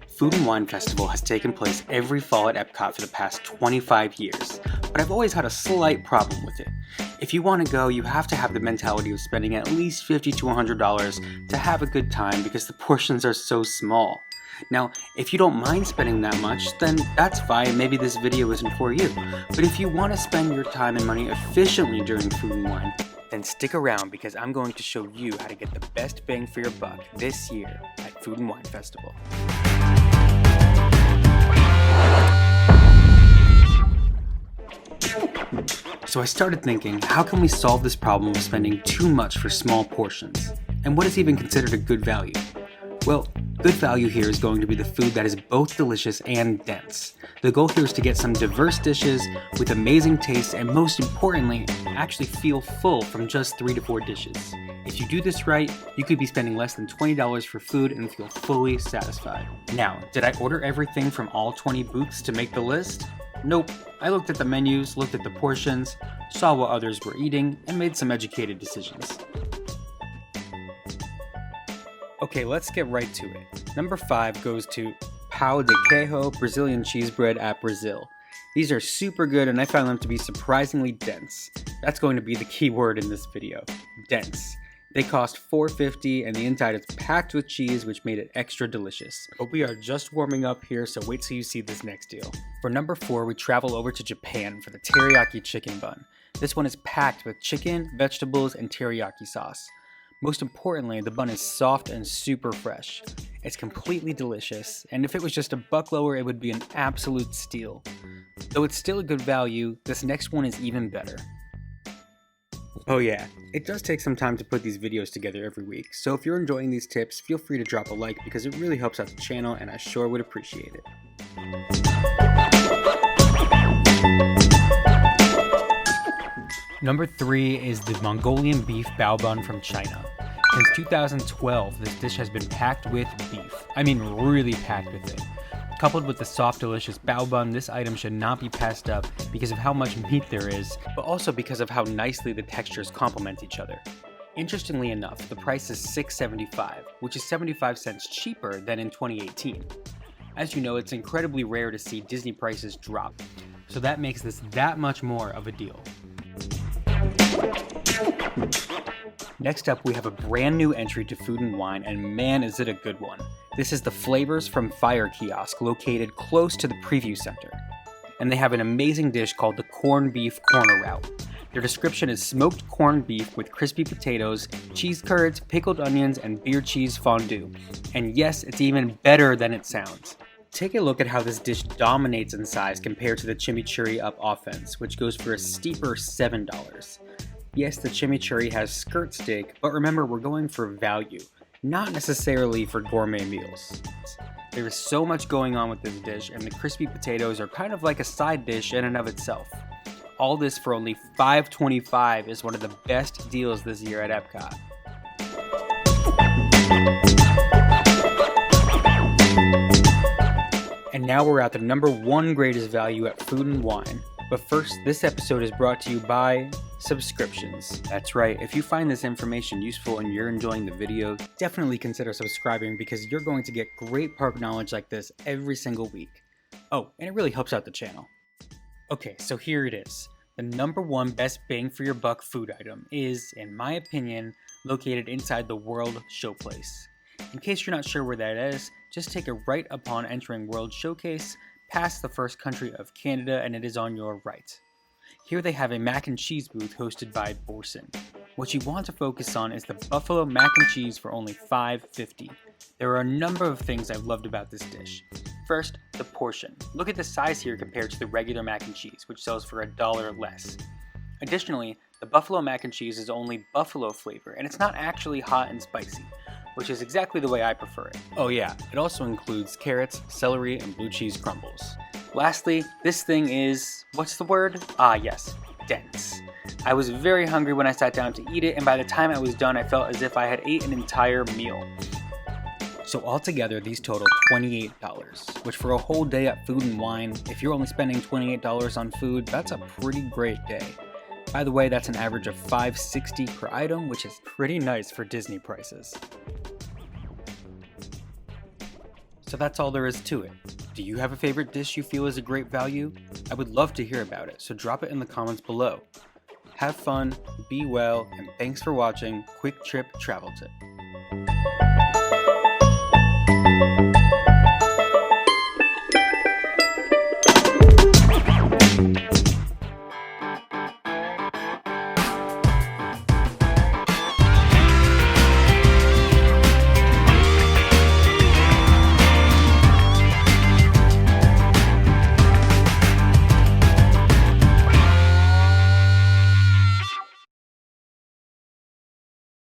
Food and Wine Festival has taken place every fall at Epcot for the past 25 years, but I've always had a slight problem with it. If you want to go, you have to have the mentality of spending at least $50 to $100 to have a good time because the portions are so small. Now, if you don't mind spending that much, then that's fine, maybe this video isn't for you. But if you want to spend your time and money efficiently during Food and Wine, then stick around because I'm going to show you how to get the best bang for your buck this year at Food and Wine Festival. So I started thinking, how can we solve this problem of spending too much for small portions? And what is even considered a good value? Well, good value here is going to be the food that is both delicious and dense. The goal here is to get some diverse dishes with amazing taste and most importantly, actually feel full from just 3 to 4 dishes. If you do this right, you could be spending less than $20 for food and feel fully satisfied. Now, did I order everything from all 20 booths to make the list? Nope. I looked at the menus, looked at the portions, saw what others were eating, and made some educated decisions. Okay, let's get right to it. Number 5 goes to Pão de Queijo Brazilian cheese bread at Brazil. These are super good and I found them to be surprisingly dense. That's going to be the key word in this video, dense. They cost $4.50 and the inside is packed with cheese, which made it extra delicious. But we are just warming up here, so wait till you see this next deal. For number 4, we travel over to Japan for the teriyaki chicken bun. This one is packed with chicken, vegetables, and teriyaki sauce. Most importantly, the bun is soft and super fresh. It's completely delicious, and if it was just a buck lower, it would be an absolute steal. Though it's still a good value, this next one is even better. Oh yeah, it does take some time to put these videos together every week, so if you're enjoying these tips, feel free to drop a like because it really helps out the channel and I sure would appreciate it. Number 3 is the Mongolian beef bao bun from China. Since 2012, this dish has been packed with beef. I mean really packed with it. Coupled with the soft, delicious bao bun, this item should not be passed up because of how much meat there is, but also because of how nicely the textures complement each other. Interestingly enough, the price is $6.75, which is 75 cents cheaper than in 2018. As you know, it's incredibly rare to see Disney prices drop, so that makes this that much more of a deal. Next up, we have a brand new entry to Food and Wine, and man is it a good one. This is the Flavors from Fire kiosk located close to the preview center. And they have an amazing dish called the corned beef corner route. Their description is smoked corned beef with crispy potatoes, cheese curds, pickled onions, and beer cheese fondue. And yes, it's even better than it sounds. Take a look at how this dish dominates in size compared to the chimichurri up offense, which goes for a steeper $7. Yes, the chimichurri has skirt steak, but remember we're going for value, not necessarily for gourmet meals. There is so much going on with this dish, and the crispy potatoes are kind of like a side dish in and of itself. All this for only $5.25 is one of the best deals this year at Epcot. And now we're at the number 1 greatest value at Food and Wine. But first, this episode is brought to you by subscriptions. That's right, if you find this information useful and you're enjoying the video, definitely consider subscribing because you're going to get great park knowledge like this every single week. Oh, and it really helps out the channel. Okay, so here it is. The number 1 best bang for your buck food item is, in my opinion, located inside the World Showplace. In case you're not sure where that is, just take a right upon entering World Showcase, past the first country of Canada, and it is on your right. Here they have a mac and cheese booth hosted by Borson. What you want to focus on is the buffalo mac and cheese for only $5.50. There are a number of things I've loved about this dish. First, the portion. Look at the size here compared to the regular mac and cheese, which sells for $1 less. Additionally, the buffalo mac and cheese is only buffalo flavor, and it's not actually hot and spicy, which is exactly the way I prefer it. Oh yeah, it also includes carrots, celery, and blue cheese crumbles. Lastly, this thing is, what's the word? Ah yes, dense. I was very hungry when I sat down to eat it, and by the time I was done, I felt as if I had ate an entire meal. So altogether, these total $28, which for a whole day at Food and Wine, if you're only spending $28 on food, that's a pretty great day. By the way, that's an average of $5.60 per item, which is pretty nice for Disney prices. So that's all there is to it. Do you have a favorite dish you feel is a great value? I would love to hear about it, so drop it in the comments below. Have fun, be well, and thanks for watching Quick Trip Travel Tip.